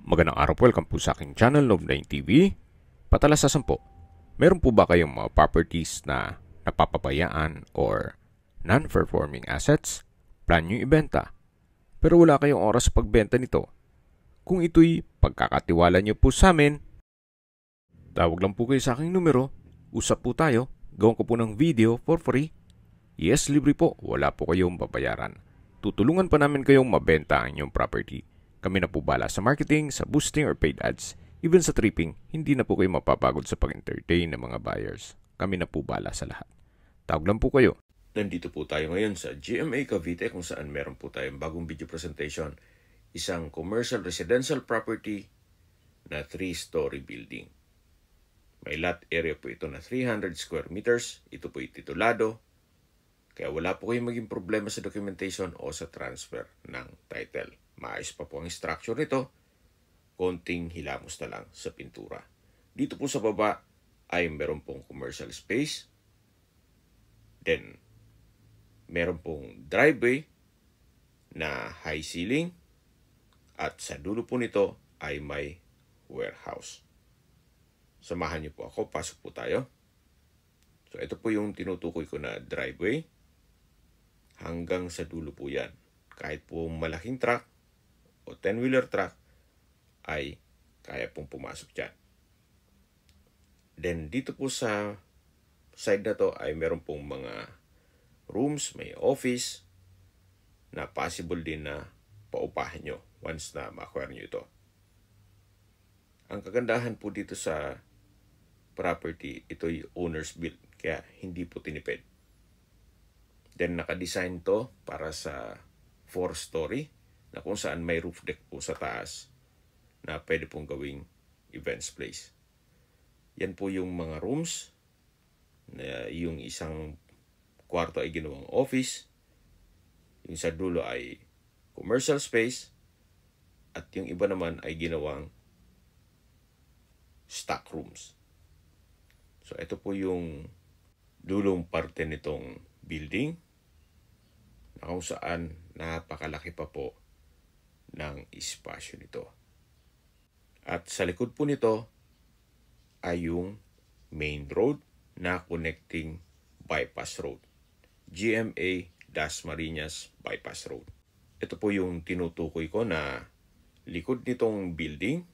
Magandang araw po, welcome po sa aking channel, Love9 TV. Patalasasan po, meron po ba kayong mga properties na napapabayaan or non-performing assets? Plan nyo ibenta, pero wala kayong oras sa pagbenta nito. Kung ito'y pagkakatiwala nyo po sa amin, tawag lang po kayo sa aking numero, usap po tayo, gawin ko po ng video for free. Yes, libre po, wala po kayong babayaran. Tutulungan pa namin kayong mabenta ang inyong property. Kami na po bala sa marketing, sa boosting or paid ads. Even sa tripping, hindi na po kayo mapapagod sa pag-entertain ng mga buyers. Kami na po bala sa lahat. Tawag lang po kayo. Nandito po tayo ngayon sa GMA Cavite kung saan meron po tayong bagong video presentation. Isang commercial residential property na 3-story building. May lot area po ito na 300 square meters. Ito po titulado. Kaya wala po kayong maging problema sa documentation o sa transfer ng title. Maayos pa po ang structure nito. Konting hilamos na lang sa pintura. Dito po sa baba ay meron pong commercial space. Then, meron pong driveway na high ceiling. At sa dulo po nito ay may warehouse. Samahan niyo po ako. Pasok po tayo. So, ito po yung tinutukoy ko na driveway. Hanggang sa dulo po yan. Kahit po malaking truck o 10-wheeler truck ay kaya pong pumasok dyan. Then dito po sa side na to ay meron pong mga rooms, may office na possible din na paupahan nyo once na ma-acquire nyo ito. Ang kagandahan po dito sa property, ito'y owner's built kaya hindi po tinipid. Then naka-design to para sa 4-story na kung saan may roof deck po sa taas na pwede pong gawing events place. Yan po yung mga rooms na yung isang kwarto ay ginawang office, yung sa dulo ay commercial space, at yung iba naman ay ginawang stock rooms. So ito po yung dulong parte nitong building na kung saan napakalaki pa po ng espasyo nito. At sa likod po nito ay yung main road na connecting bypass road. GMA Dasmariñas Bypass Road. Ito po yung tinutukoy ko na likod nitong building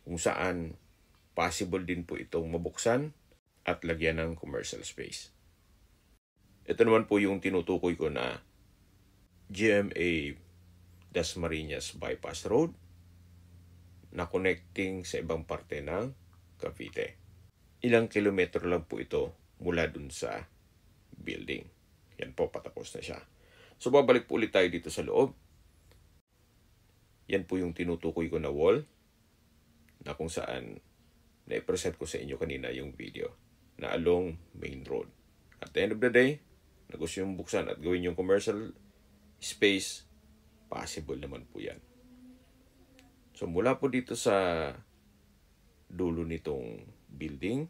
kung saan possible din po itong mabuksan at lagyan ng commercial space. Ito naman po yung tinutukoy ko na GMA Dasmariñas Bypass Road na connecting sa ibang parte ng Cavite. Ilang kilometro lang po ito mula dun sa building. Yan po, patapos na siya. So babalik po ulit tayo dito sa loob. Yan po yung tinutukoy ko na wall na kung saan na-present ko sa inyo kanina yung video na along main road. At the end of the day, na gusto yung buksan at gawin yung commercial space, possible naman po yan. So mula po dito sa dulo nitong building,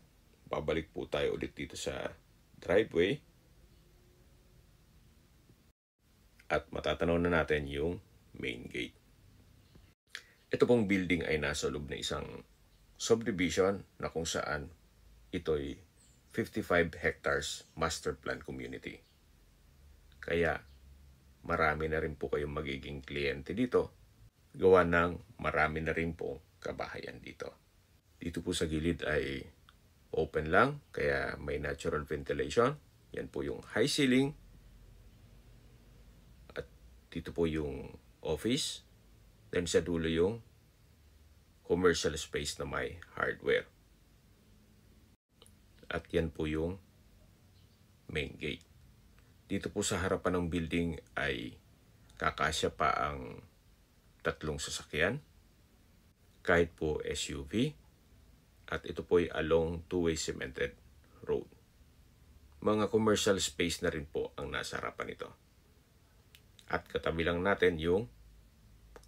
babalik po tayo ulit dito sa driveway. At matatanaw na natin yung main gate. Ito pong building ay nasa loob na isang subdivision na kung saan ito'y 55 hectares master plan community. Kaya marami na rin po kayong magiging kliyente dito. Gawa ng marami na rin po kabahayan dito. Dito po sa gilid ay open lang, kaya may natural ventilation. Yan po yung high ceiling. At dito po yung office. Then sa dulo yung commercial space na may hardware. At yan po yung main gate. Dito po sa harapan ng building ay kakasya pa ang 3 sasakyan. Kahit po SUV. At ito po ay along 2-way cemented road. Mga commercial space na rin po ang nasa harapan nito. At katabi lang natin yung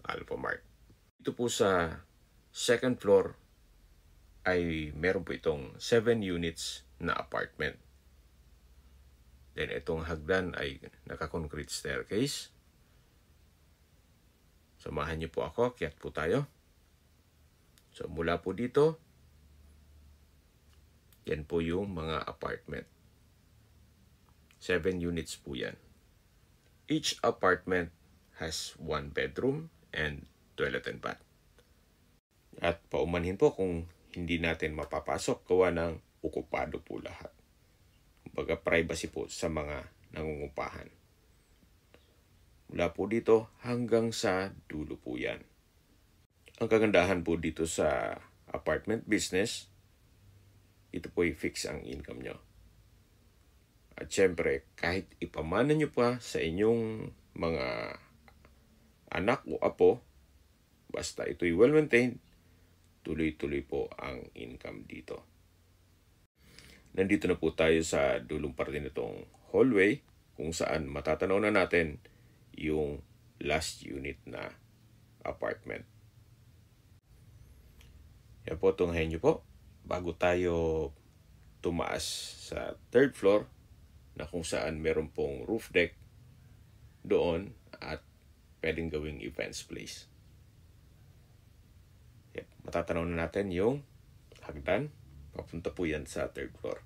Alphamart. Dito po sa second floor ay meron po itong 7 units na apartment. Then itong hagdan ay naka-concrete staircase. Samahan niyo po ako, akyat po tayo. So mula po dito, yan po yung mga apartment. 7 units po yan. Each apartment has 1 bedroom and toilet and bath. At paumanhin po kung hindi natin mapapasok, gawa ng okupado po lahat. Kumbaga privacy po sa mga nangungupahan. Mula po dito hanggang sa dulo po yan. Ang kagandahan po dito sa apartment business, ito po i-fix ang income nyo. At syempre, kahit ipamana nyo pa sa inyong mga anak o apo, basta ito'y well-maintained, tuloy-tuloy po ang income dito. Nandito na po tayo sa dulong parte nitong hallway kung saan matatanaw na natin yung last unit na apartment. Yan po, tunghayin nyo po bago tayo tumaas sa 3rd floor na kung saan meron pong roof deck doon at pwedeng gawing events place. Yan, matatanaw na natin yung hagdan. Papunta po yan sa 3rd floor.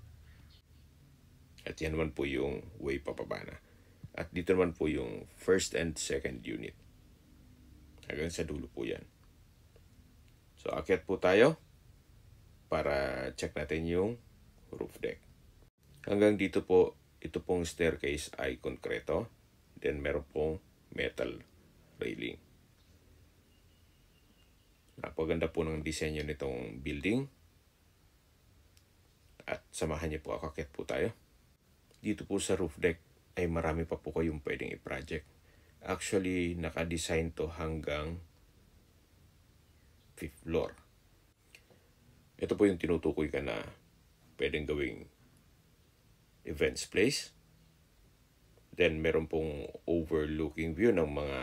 At yan naman po yung way papaba na. At dito naman po yung 1st and 2nd unit. Hanggang sa dulo po yan. So, akyat po tayo para check natin yung roof deck. Hanggang dito po, ito pong staircase ay konkreto. Then, meron pong metal railing. Napaganda po ng disenyo nitong building. At samahan niyo po ako, akyat po tayo. Dito po sa roof deck ay marami pa po kayong pwedeng i-project. Actually, naka-design to hanggang 5th floor. Ito po yung tinutukoy ka na pwedeng gawing events place. Then, meron pong overlooking view ng mga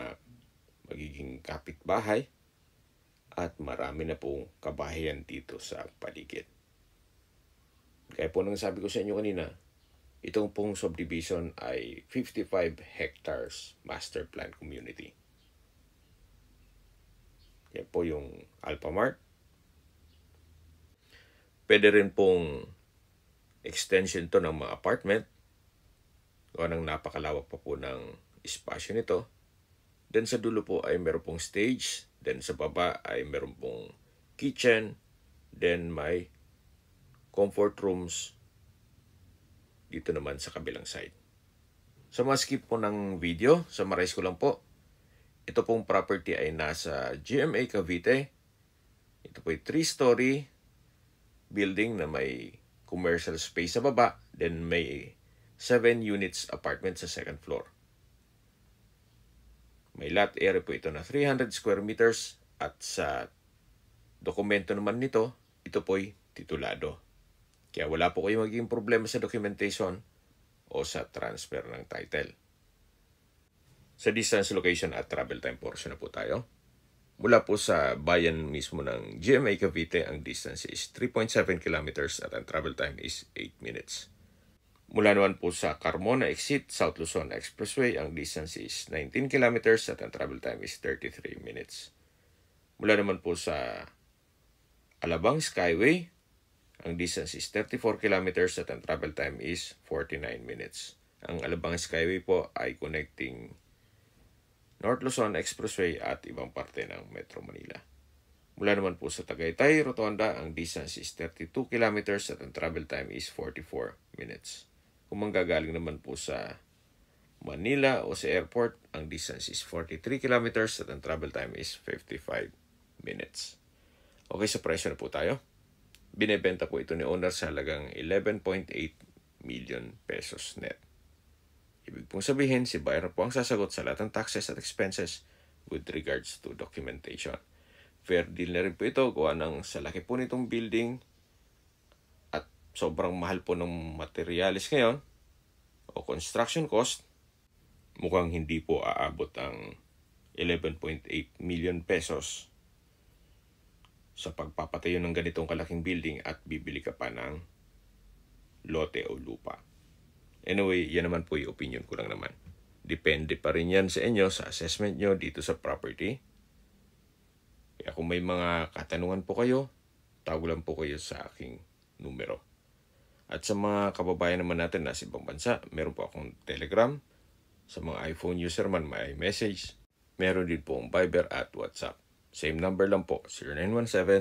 magiging kapitbahay. At marami na pong kabahayan dito sa paligid. Kaya po nang sabi ko sa inyo kanina, itong pong subdivision ay 55 hectares master plan community. Yan po yung Alphamart. Pwede rin pong extension to ng mga apartment. O nang napakalawak pa po ng espasyo nito. Then sa dulo po ay meron pong stage. Then sa baba ay meron pong kitchen. Then may comfort rooms dito naman sa kabilang side. Sa mga skip po ng video, summarize ko lang po. Ito pong property ay nasa GMA Cavite. Ito po ay 3-story building na may commercial space sa baba. Then may 7 units apartment sa 2nd floor. May lot area po ito na 300 square meters. At sa dokumento naman nito, ito po ay titulado. Kaya wala po kayong magiging problema sa documentation o sa transfer ng title. Sa distance, location at travel time portion na po tayo. Mula po sa bayan mismo ng GMA Cavite, ang distance is 3.7 kilometers at ang travel time is 8 minutes. Mula naman po sa Carmona Exit, South Luzon Expressway, ang distance is 19 kilometers at ang travel time is 33 minutes. Mula naman po sa Alabang Skyway, ang distance is 34 kilometers at ang travel time is 49 minutes. Ang Alabang Skyway po ay connecting North Luzon Expressway at ibang parte ng Metro Manila. Mula naman po sa Tagaytay, Rotonda, ang distance is 32 kilometers at ang travel time is 44 minutes. Kung manggagaling naman po sa Manila o sa airport, ang distance is 43 kilometers at ang travel time is 55 minutes. Okay, sa presyo na po tayo. Binebenta po ito ni owner sa halagang 11.8 million pesos net. Ibig pong sabihin, si buyer po ang sasagot sa lahat ng taxes at expenses with regards to documentation. Fair deal na rin po ito, gawa ng sa laki po nitong building at sobrang mahal po ng materialis ngayon o construction cost, mukhang hindi po aabot ang 11.8 million pesos sa pagpapatayo ng ganitong kalaking building at bibili ka pa ng lote o lupa. Anyway, yan naman po yung opinion ko lang naman. Depende pa rin yan sa inyo, sa assessment nyo dito sa property. Kaya kung may mga katanungan po kayo, tawag lang po kayo sa aking numero. At sa mga kababayan naman natin na sa ibang bansa, meron po akong Telegram. Sa mga iPhone user man, may iMessage. Meron din po ang Viber at WhatsApp. Same number lang po,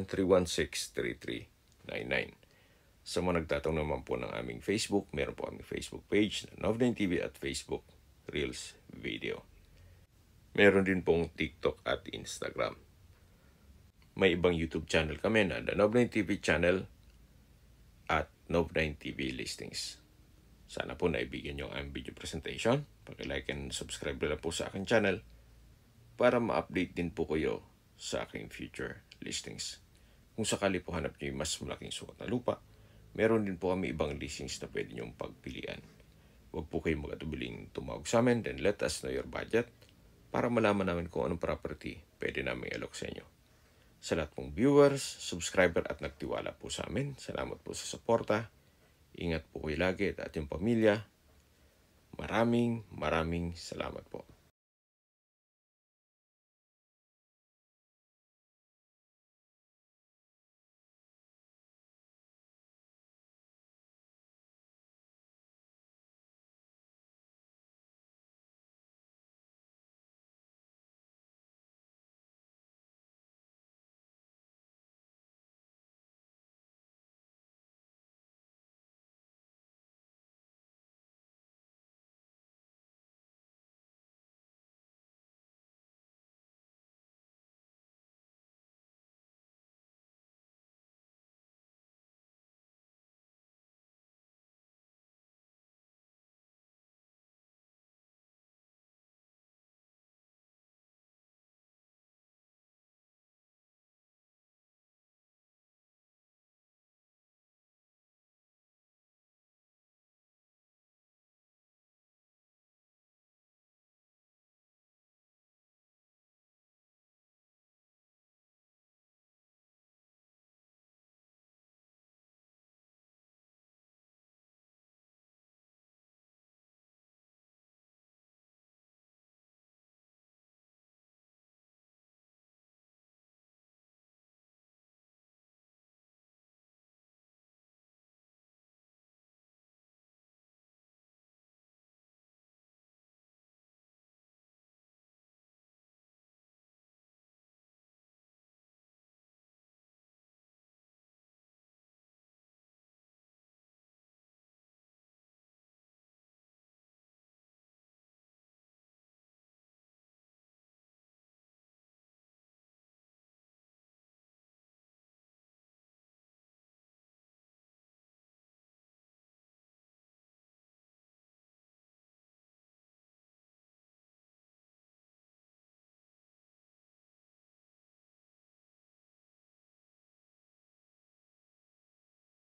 0917-316-3399. Sa mga nagtatanong naman po ng aming Facebook, meron po aming Facebook page na Nov9 TV at Facebook Reels Video. Meron din pong TikTok at Instagram. May ibang YouTube channel kami na The Nov9 TV channel at Nov9 TV Listings. Sana po naibigyan nyo ang video presentation. Pag-like and subscribe na po sa aking channel para ma-update din po kayo sa aking future listings. Kung sakali po hanap nyo yung mas malaking sukat na lupa, meron din po kami ibang listings na pwede nyong pagpilian. Huwag po kayong mag-atubiling tumawag sa amin, then let us know your budget para malaman namin kung anong property pwede namin i-alok sa inyo. Sa lahat pong viewers, subscriber at nagtiwala po sa amin, salamat po sa suporta. Ingat po kayo lagi at yung pamilya. Maraming salamat po.